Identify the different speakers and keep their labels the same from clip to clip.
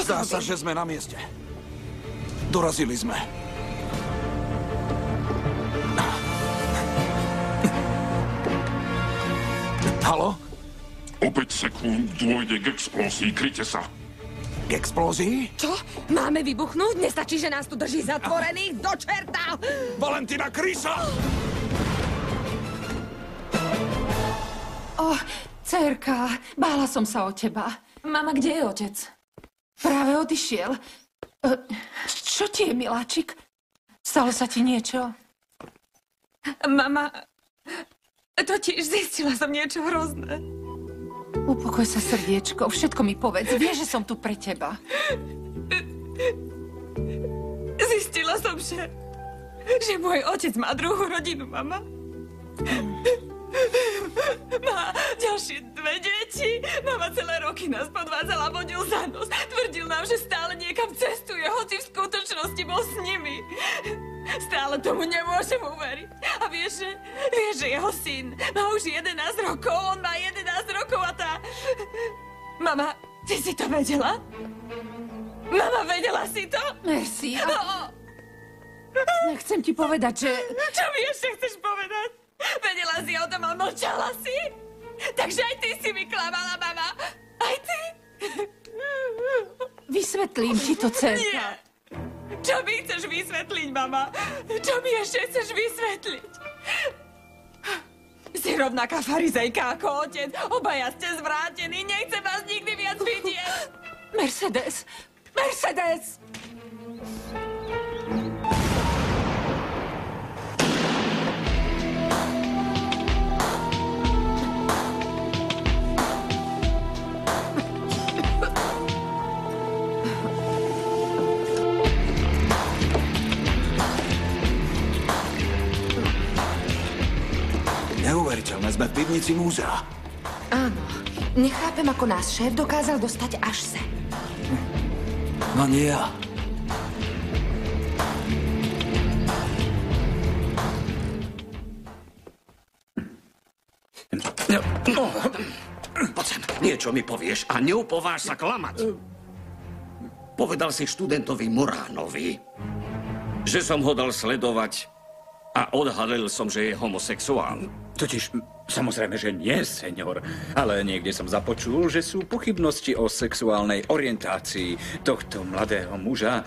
Speaker 1: Zdá sa, že sme na mieste. Dorazili sme. Haló?
Speaker 2: O 5 sekúnd dôjde k explózii, kryte sa.
Speaker 1: K explózii?
Speaker 3: Čo? Máme vybuchnúť? Nestačí, že nás tu drží zatvorených? Do čerta!
Speaker 1: Valentina, kryj sa!
Speaker 4: Dcérka, bála som sa o teba.
Speaker 5: Mama, kde je otec?
Speaker 4: Práve odišiel. Čo ti je, miláčik? Stalo sa ti niečo?
Speaker 3: Mama, totiž zistila som niečo hrozné.
Speaker 4: Upokoj sa, srdiečko. Všetko mi povedz. Vieš, že som tu pre teba.
Speaker 3: Zistila som, že môj otec má druhú rodinu, mama. Má ďalšie 2 deti. Mama celé roky nás podvádzala, vodil za nos. Tvrdil nám, že stále niekam cestuje, hoci v skutočnosti bol s nimi. Stále tomu nemôžem uveriť. A vieš, že jeho syn má už 11 rokov, on má 11 rokov a tá... Mama, ty si to vedela? Mama, vedela si to?
Speaker 4: Merci. Chcem ti povedať, že...
Speaker 3: Čo mi ešte chceš povedať? Vedela si o tom a mlčala si? Takže aj ty si mi klamala, mama. Aj ty?
Speaker 4: Vysvetlím ti to, dcerka.
Speaker 3: Nie. Čo mi chceš vysvetliť, mama? Čo mi ešte chceš vysvetliť? Si rovnaká farizejka ako otec. Obaja ste zvrátení. Nechcem vás nikdy viac vidieť.
Speaker 4: Mercedes! Mercedes!
Speaker 1: Neuveriteľné, sme v pivnici múzea.
Speaker 3: Áno. Nechápem, ako nás šéf dokázal dostať až sem.
Speaker 1: No nie ja.
Speaker 6: Poď sem, niečo mi povieš a neupováž sa klamať. Povedal si študentovi Muránovi, že som ho dal sledovať a odhalil som, že je homosexuál.
Speaker 7: Totiž, samozrejme, že nie, senior. Ale niekde som započul, že sú pochybnosti o sexuálnej orientácii tohto mladého muža.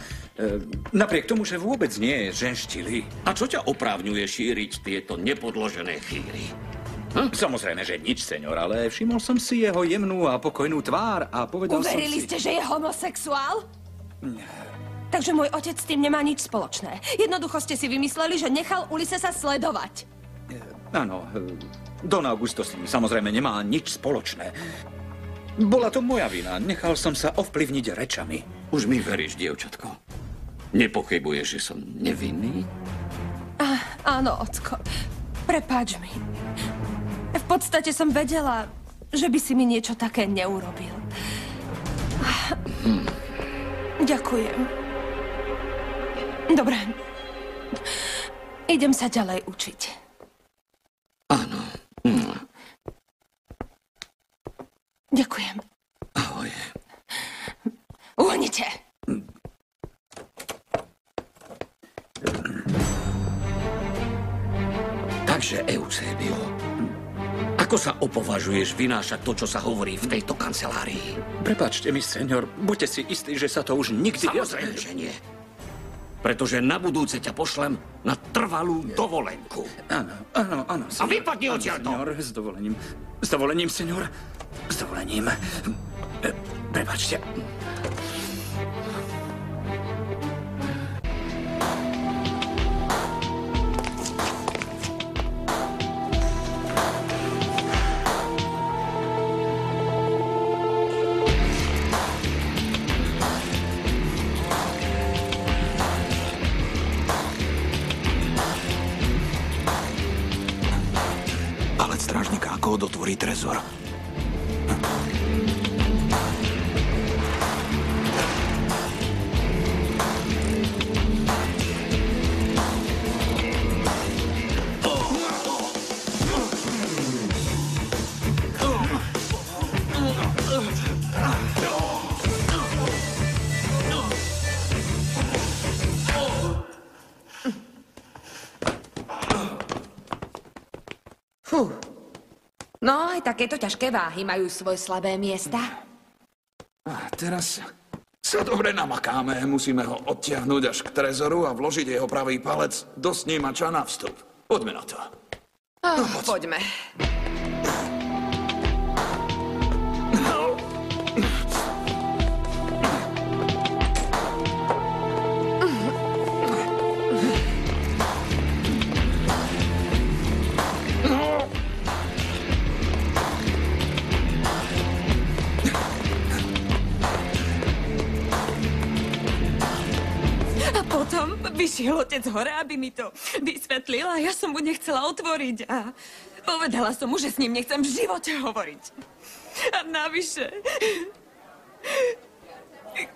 Speaker 7: Napriek tomu, že vôbec nie je ženštilý.
Speaker 6: A čo ťa oprávňuje šíriť tieto nepodložené chýry?
Speaker 7: Samozrejme, že nič, senior, ale všimol som si jeho jemnú a pokojnú tvár a povedal
Speaker 3: Uverili ste, že je homosexuál? Takže môj otec s tým nemá nič spoločné. Jednoducho ste si vymysleli, že nechal Ulisesa sledovať.
Speaker 7: Áno, Don Augusto s tým samozrejme nemá nič spoločné. Bola to moja vina. Nechal som sa ovplyvniť rečami.
Speaker 6: Už mi veríš, dievčatko? Nepochybuješ, že som nevinný?
Speaker 3: Áno, ocko. Prepáč mi. V podstate som vedela, že by si mi niečo také neurobil. Ďakujem. Dobre. Idem sa ďalej učiť.
Speaker 6: Áno.
Speaker 3: Ďakujem.
Speaker 6: Ahoj.
Speaker 3: Uhnite.
Speaker 6: Takže, Eusébio, ako sa opovažuješ vynášať to, čo sa hovorí v tejto kancelárii?
Speaker 7: Prepáčte mi, senior, buďte si istí, že sa to už nikdy...
Speaker 6: Samozrejme, že nie. Pretože na budúce ťa pošlem na trvalú dovolenku.
Speaker 7: Áno,
Speaker 6: senior. A vypadni odtiaľto!
Speaker 7: Senior, s dovolením, senior. S dovolením. Prepáčte.
Speaker 1: Strážnika, ako odotvorí trezor.
Speaker 5: Fú. No, aj takéto ťažké váhy majú svoje slabé miesta.
Speaker 1: A teraz sa dobre namakáme. Musíme ho odtiahnuť až k trezoru a vložiť jeho pravý palec do snímača na vstup. Poďme na to.
Speaker 3: Poďme. Potom vyšiel otec hore, aby mi to vysvetlil a ja som mu nechcela otvoriť a povedala som mu, že s ním nechcem v živote hovoriť. A navyše,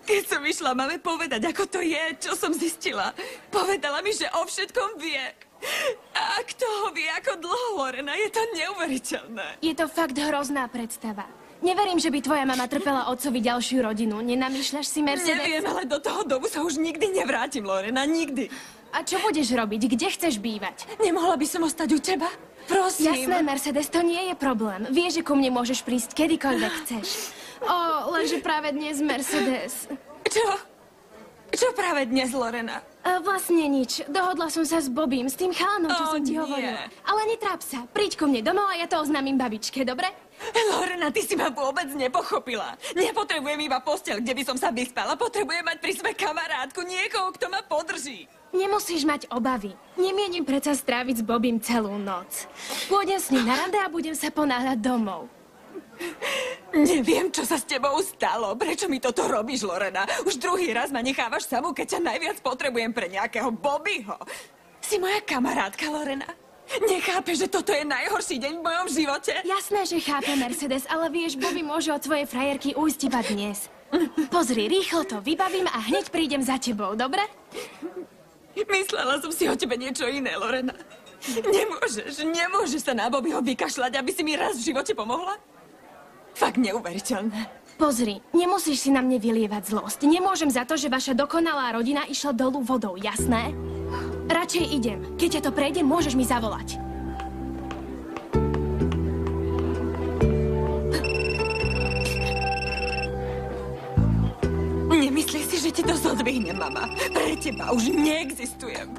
Speaker 3: keď som išla mame povedať, ako to je, čo som zistila, povedala mi, že o všetkom vie. A kto ho vie, ako dlho, Lorena, je to neuveriteľné.
Speaker 8: Je to fakt hrozná predstava. Neverím, že by tvoja mama trpela otcovi ďalšiu rodinu. Nenamýšľaš si, Mercedes?
Speaker 3: Neviem, ale do toho domu sa už nikdy nevrátim, Lorena, nikdy.
Speaker 8: A čo budeš robiť? Kde chceš bývať?
Speaker 3: Nemohla by som ostať u teba? Prosím.
Speaker 8: Jasné, Mercedes, to nie je problém. Vieš, že ku mne môžeš prísť kedykoľvek chceš. Lenže práve dnes, Mercedes.
Speaker 3: Čo práve dnes, Lorena?
Speaker 8: Vlastne nič. Dohodla som sa s Bobím, s tým chalanom, čo som ti hovorila. Ale netráp sa. Príď ku mne domov a ja to oznámim babičke, dobre?
Speaker 3: Lorena, ty si ma vôbec nepochopila. Nepotrebujem iba posteľ, kde by som sa vyspala. Potrebujem mať pri sebe kamarátku, niekoho, kto ma podrží.
Speaker 8: Nemusíš mať obavy. Nemienim predsa stráviť s Bobím celú noc. Pôjdem s ním na rande a budem sa ponáhľať domov.
Speaker 3: Neviem, čo sa s tebou stalo. Prečo mi toto robíš, Lorena? Už druhý raz ma nechávaš samú, keď ťa najviac potrebujem pre nejakého Bobbyho. Si moja kamarátka, Lorena. Nechápeš, že toto je najhorší deň v mojom živote?
Speaker 8: Jasné, že chápe, Mercedes, ale vieš, Bobby môže od svojej frajerky ujsť iba dnes. Pozri, rýchlo to vybavím a hneď prídem za tebou, dobre?
Speaker 3: Myslela som si o tebe niečo iné, Lorena. Nemôžeš sa na Bobbyho vykašľať, aby si mi raz v živote pomohla? Fakt neuveriteľné.
Speaker 8: Pozri, nemusíš si na mne vylievať zlosť. Nemôžem za to, že vaša dokonalá rodina išla dolu vodou, jasné? Radšej idem. Keď ťa to prejde, môžeš mi zavolať.
Speaker 3: Nemyslíš si, že ti to zodvihne, mama? Pre teba už neexistujem.